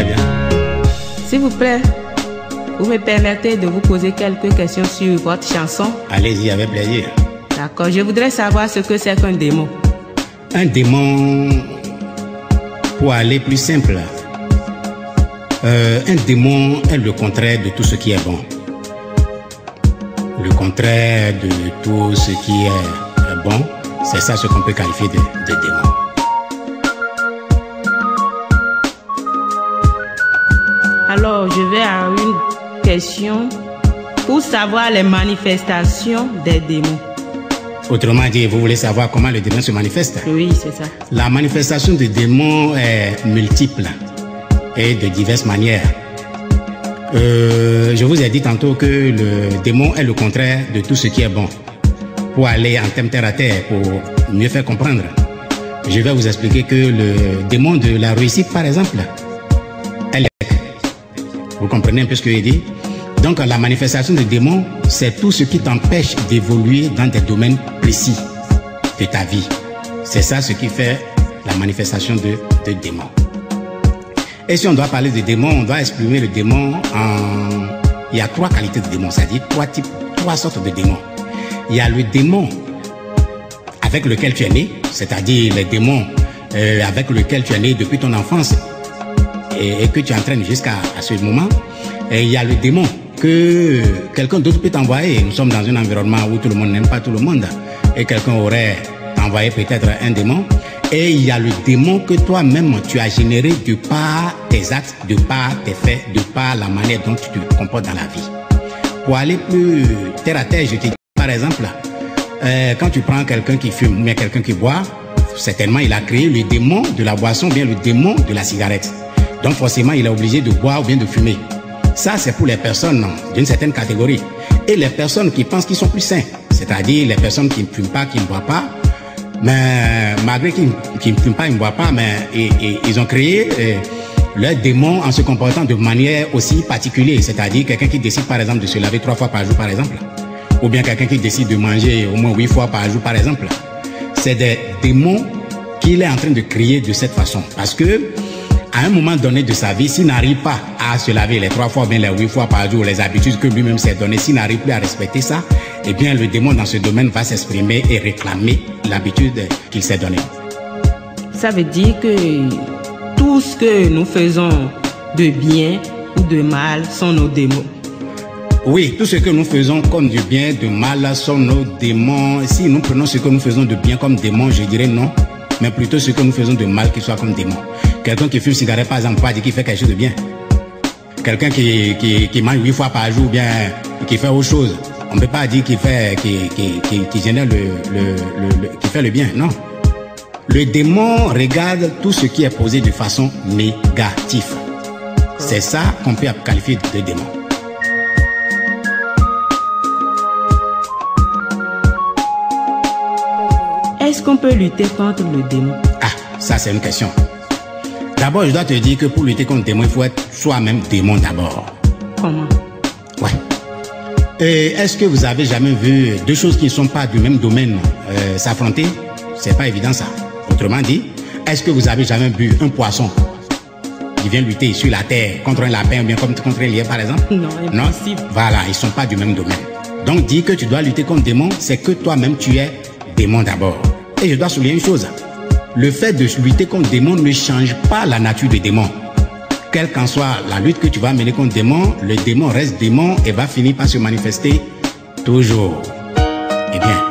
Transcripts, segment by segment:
Très bien. S'il vous plaît, vous me permettez de vous poser quelques questions sur votre chanson? Allez-y, avec plaisir. D'accord, je voudrais savoir ce que c'est qu'un démon. Un démon, pour aller plus simple, un démon est le contraire de tout ce qui est bon. Le contraire de tout ce qui est bon, c'est ça ce qu'on peut qualifier de démon. Alors, je vais à une question pour savoir les manifestations des démons. Autrement dit, vous voulez savoir comment le démon se manifeste? Oui, c'est ça. La manifestation des démons est multiple et de diverses manières. Je vous ai dit tantôt que le démon est le contraire de tout ce qui est bon. Pour aller en termes terre à terre, pour mieux faire comprendre, je vais vous expliquer que le démon de la réussite, par exemple, est l'échec. Vous comprenez un peu ce que je dis? Donc la manifestation des démons, c'est tout ce qui t'empêche d'évoluer dans des domaines précis de ta vie. C'est ça ce qui fait la manifestation de démons. Et si on doit parler de démons, on doit exprimer le démon en... Il y a trois qualités de démons, c'est-à-dire trois sortes de démons. Il y a le démon avec lequel tu es né, c'est-à-dire les démons avec lequel tu es né depuis ton enfance et que tu entraînes jusqu'à ce moment. Et il y a le démon que quelqu'un d'autre peut t'envoyer. Nous sommes dans un environnement où tout le monde n'aime pas tout le monde. Et quelqu'un aurait envoyé peut-être un démon. Et il y a le démon que toi-même tu as généré de par tes actes, de par tes faits, de par la manière dont tu te comportes dans la vie. Pour aller plus terre à terre, je te dis par exemple, quand tu prends quelqu'un qui fume, mais quelqu'un qui boit, certainement il a créé le démon de la boisson, bien le démon de la cigarette. Donc forcément il est obligé de boire ou bien de fumer. Ça, c'est pour les personnes d'une certaine catégorie. Et les personnes qui pensent qu'ils sont plus sains, c'est-à-dire les personnes qui ne fument pas, qui ne boivent pas, mais malgré qu'ils ne fument pas, ils ne boivent pas, mais ils ont créé leur démon en se comportant de manière aussi particulière. C'est-à-dire quelqu'un qui décide par exemple de se laver 3 fois par jour, par exemple. Ou bien quelqu'un qui décide de manger au moins 8 fois par jour, par exemple. C'est des démons qu'il est en train de créer de cette façon. Parce que à un moment donné de sa vie, s'il n'arrive pas à se laver les 3 fois, bien les 8 fois par jour, les habitudes que lui-même s'est données, s'il n'arrive plus à respecter ça, eh bien le démon dans ce domaine va s'exprimer et réclamer l'habitude qu'il s'est donnée. Ça veut dire que tout ce que nous faisons de bien ou de mal sont nos démons. Oui, tout ce que nous faisons comme du bien, de mal sont nos démons. Si nous prenons ce que nous faisons de bien comme démons, je dirais non. Mais plutôt ce que nous faisons de mal qui soit comme démon. Quelqu'un qui fume cigarette, par exemple, pas dire qu'il fait quelque chose de bien. Quelqu'un qui mange 8 fois par jour, bien, qui fait autre chose. On ne peut pas dire qu'il fait, qui génère qui fait le bien, non. Le démon regarde tout ce qui est posé de façon négative. C'est ça qu'on peut qualifier de démon. Est-ce qu'on peut lutter contre le démon? Ah, ça c'est une question. D'abord, je dois te dire que pour lutter contre le démon, il faut être soi-même démon d'abord. Comment? Ouais. Et est-ce que vous avez jamais vu deux choses qui ne sont pas du même domaine s'affronter? C'est pas évident ça. Autrement dit, est-ce que vous avez jamais vu un poisson qui vient lutter sur la terre contre un lapin ou bien contre un lièvre par exemple? Non, impossible. Non? Voilà, ils ne sont pas du même domaine. Donc dire que tu dois lutter contre le démon, c'est que toi-même tu es démon d'abord. Et je dois souligner une chose. Le fait de lutter contre le démon ne change pas la nature du démon. Quelle qu'en soit la lutte que tu vas mener contre le démon reste démon et va finir par se manifester toujours. Eh bien.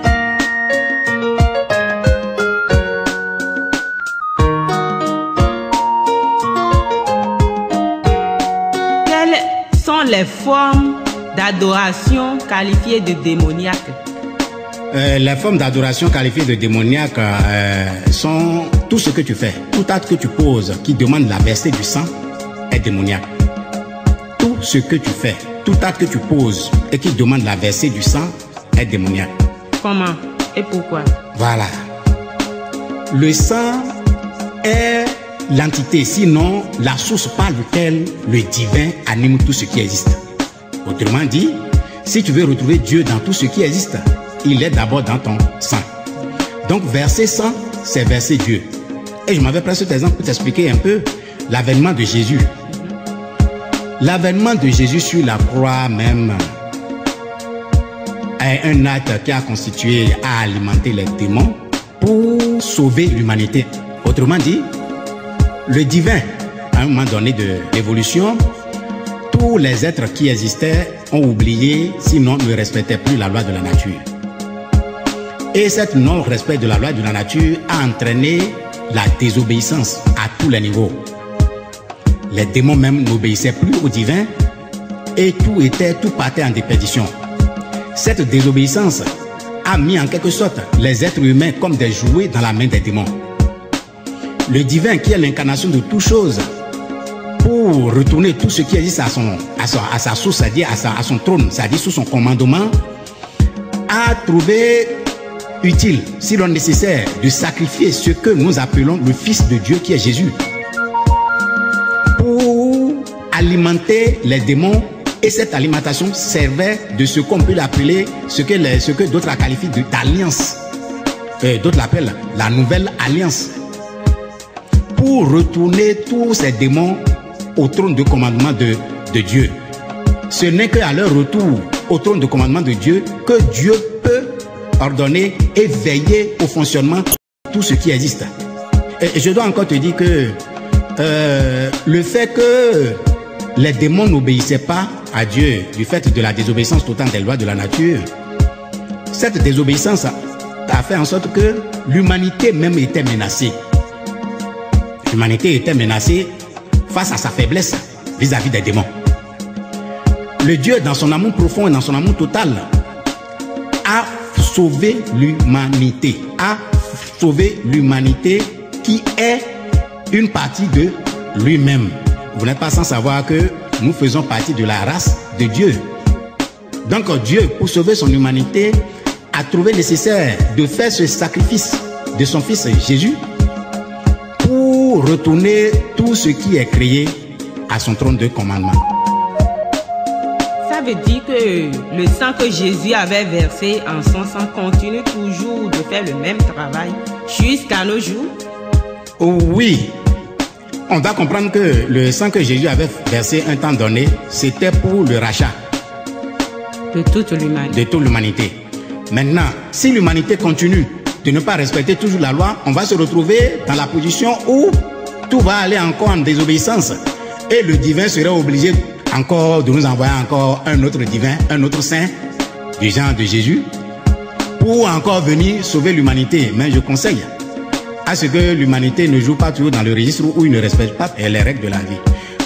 Quelles sont les formes d'adoration qualifiées de démoniaques? Les formes d'adoration qualifiées de démoniaques sont tout ce que tu fais, tout acte que tu poses qui demande la versée du sang est démoniaque. Tout ce que tu fais, tout acte que tu poses et qui demande la versée du sang est démoniaque. Comment et pourquoi? Voilà. Le sang est l'entité, sinon la source par laquelle le divin anime tout ce qui existe. Autrement dit, si tu veux retrouver Dieu dans tout ce qui existe, il est d'abord dans ton sang. Donc verser sang, c'est verser Dieu. Et je m'avais pris cet exemple pour t'expliquer un peu l'avènement de Jésus. L'avènement de Jésus sur la croix même est un acte qui a constitué à alimenter les démons pour sauver l'humanité. Autrement dit, le divin, à un moment donné de l'évolution, tous les êtres qui existaient ont oublié, sinon ne respectaient plus la loi de la nature. Et cet non-respect de la loi de la nature a entraîné la désobéissance à tous les niveaux. Les démons même n'obéissaient plus au divin et tout partait en déperdition. Cette désobéissance a mis en quelque sorte les êtres humains comme des jouets dans la main des démons. Le divin, qui est l'incarnation de toutes choses, pour retourner tout ce qui existe à sa source, c'est-à-dire à son trône, c'est-à-dire sous son commandement, a trouvé utile, si l'on nécessaire, de sacrifier ce que nous appelons le Fils de Dieu, qui est Jésus, pour alimenter les démons. Et cette alimentation servait de ce qu'on peut l'appeler, ce que d'autres qualifient d'alliance. D'autres l'appellent la nouvelle alliance. Pour retourner tous ces démons au trône de commandement de Dieu. Ce n'est qu'à leur retour au trône de commandement de Dieu que Dieu peut ordonner et veiller au fonctionnement de tout ce qui existe. Et je dois encore te dire que le fait que les démons n'obéissaient pas à Dieu du fait de la désobéissance totale des lois de la nature, cette désobéissance a fait en sorte que l'humanité même était menacée. L'humanité était menacée face à sa faiblesse vis-à-vis des démons. Le Dieu, dans son amour profond et dans son amour total, a sauvé l'humanité. A sauvé l'humanité qui est une partie de lui-même. Vous n'êtes pas sans savoir que nous faisons partie de la race de Dieu. Donc Dieu, pour sauver son humanité, a trouvé nécessaire de faire ce sacrifice de son Fils Jésus pour retourner tout ce qui est créé à son trône de commandement. Ça veut dire que le sang que Jésus avait versé en son sang continue toujours de faire le même travail jusqu'à nos jours? Oui. On doit comprendre que le sang que Jésus avait versé un temps donné, c'était pour le rachat de toute l'humanité. Maintenant, si l'humanité continue de ne pas respecter toujours la loi, on va se retrouver dans la position où tout va aller encore en désobéissance. Et le divin serait obligé encore de nous envoyer encore un autre divin, un autre saint, du genre de Jésus, pour encore venir sauver l'humanité. Mais je conseille à ce que l'humanité ne joue pas toujours dans le registre où il ne respecte pas les règles de la vie.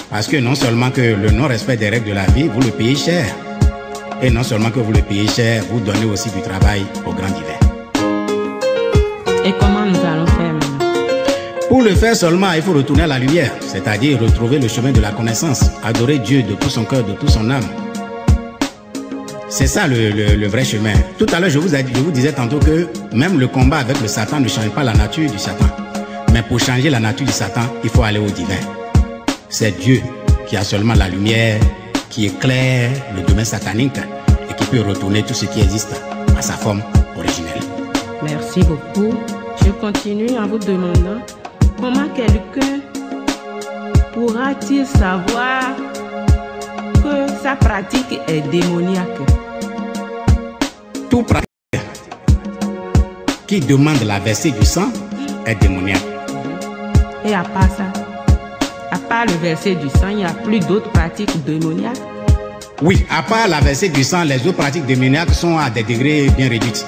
Parce que non seulement que le non-respect des règles de la vie, vous le payez cher. Et non seulement que vous le payez cher, vous donnez aussi du travail au grand divin. Et comment nous allons faire maintenant? Pour le faire seulement, il faut retourner à la lumière, c'est-à-dire retrouver le chemin de la connaissance, adorer Dieu de tout son cœur, de toute son âme. C'est ça le vrai chemin. Tout à l'heure, je vous disais tantôt que même le combat avec le Satan ne change pas la nature du Satan. Mais pour changer la nature du Satan, il faut aller au divin. C'est Dieu qui a seulement la lumière, qui éclaire le domaine satanique et qui peut retourner tout ce qui existe à sa forme originelle. Merci beaucoup. Je continue en vous demandant comment quelqu'un pourra-t-il savoir que sa pratique est démoniaque? Tout pratique qui demande la versée du sang est démoniaque. Et à part ça, à part le verset du sang, il n'y a plus d'autres pratiques démoniaques? Oui, à part la versée du sang, les autres pratiques démoniaques sont à des degrés bien réduits.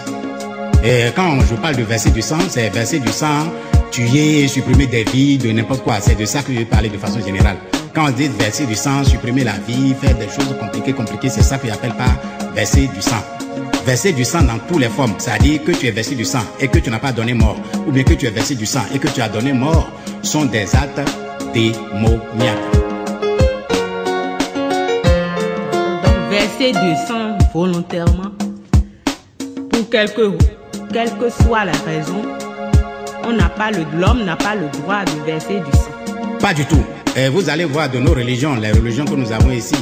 Et quand je parle de verser du sang, c'est verser du sang, tuer, supprimer des vies, de n'importe quoi. C'est de ça que je vais parler de façon générale. Quand on dit verser du sang, supprimer la vie, faire des choses compliquées, c'est ça que j'appelle pas verser du sang. Verser du sang dans toutes les formes, c'est-à-dire que tu es versé du sang et que tu n'as pas donné mort, ou bien que tu es versé du sang et que tu as donné mort, sont des actes démoniaques. Donc verser du sang volontairement, pour quelle que soit la raison, l'homme n'a pas le droit de verser du sang. Pas du tout. Vous allez voir de nos religions, les religions que nous avons ici,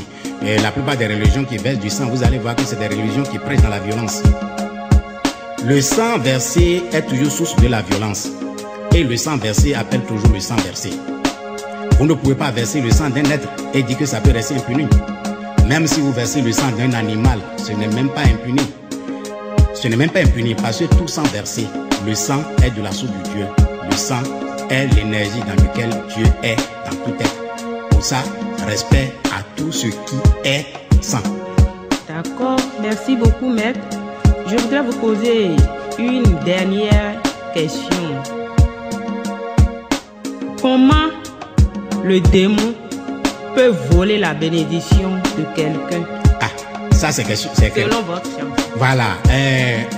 la plupart des religions qui versent du sang, vous allez voir que c'est des religions qui prêchent dans la violence. Le sang versé est toujours source de la violence. Et le sang versé appelle toujours le sang versé. Vous ne pouvez pas verser le sang d'un être et dire que ça peut rester impuni. Même si vous versez le sang d'un animal, ce n'est même pas impuni. Ce n'est même pas impuni parce que tout sang versé, le sang est de la source de Dieu. Le sang est l'énergie dans laquelle Dieu est dans tout être. Pour ça, respect à tout ce qui est sang. D'accord, merci beaucoup, maître. Je voudrais vous poser une dernière question. Comment le démon peut voler la bénédiction de quelqu'un? Ah, ça c'est question. Selon votre science. Voilà,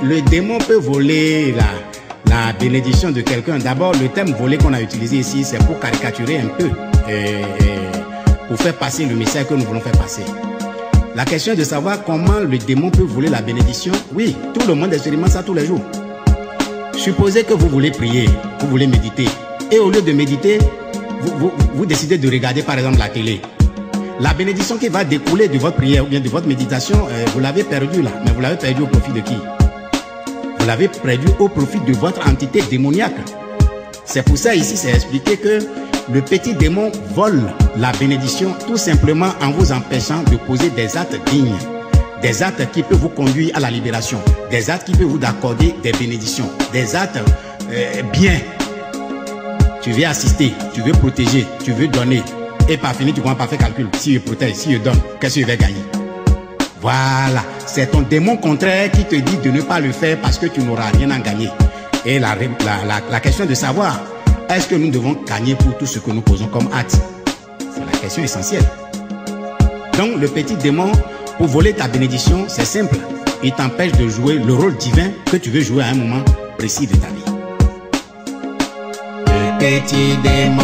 le démon peut voler la bénédiction de quelqu'un. D'abord, le terme voler qu'on a utilisé ici, c'est pour caricaturer un peu, pour faire passer le message que nous voulons faire passer. La question est de savoir comment le démon peut voler la bénédiction. Oui, tout le monde expérimente ça tous les jours. Supposez que vous voulez prier, vous voulez méditer, et au lieu de méditer, vous décidez de regarder par exemple la télé. La bénédiction qui va découler de votre prière ou bien de votre méditation, vous l'avez perdue là. Mais vous l'avez perdue au profit de qui? Vous l'avez perdue au profit de votre entité démoniaque. C'est pour ça ici c'est expliqué que le petit démon vole la bénédiction tout simplement en vous empêchant de poser des actes dignes. Des actes qui peuvent vous conduire à la libération. Des actes qui peuvent vous accorder des bénédictions. Des actes bien. Tu veux assister, tu veux protéger, tu veux donner. Et par fini, tu commences par faire calcul. Si je protège, si je donne, qu'est-ce que je vais gagner? Voilà. C'est ton démon contraire qui te dit de ne pas le faire parce que tu n'auras rien à gagner. Et la question est de savoir, est-ce que nous devons gagner pour tout ce que nous posons comme acte? C'est la question essentielle. Donc, le petit démon, pour voler ta bénédiction, c'est simple. Il t'empêche de jouer le rôle divin que tu veux jouer à un moment précis de ta vie. Le petit démon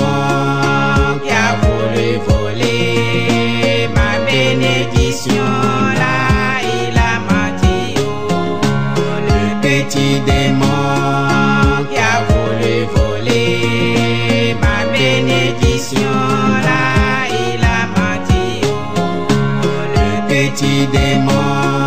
qui a voulu voler ma bénédiction, là il a menti. Le petit démon qui a voulu voler ma bénédiction, là il a menti. Le petit démon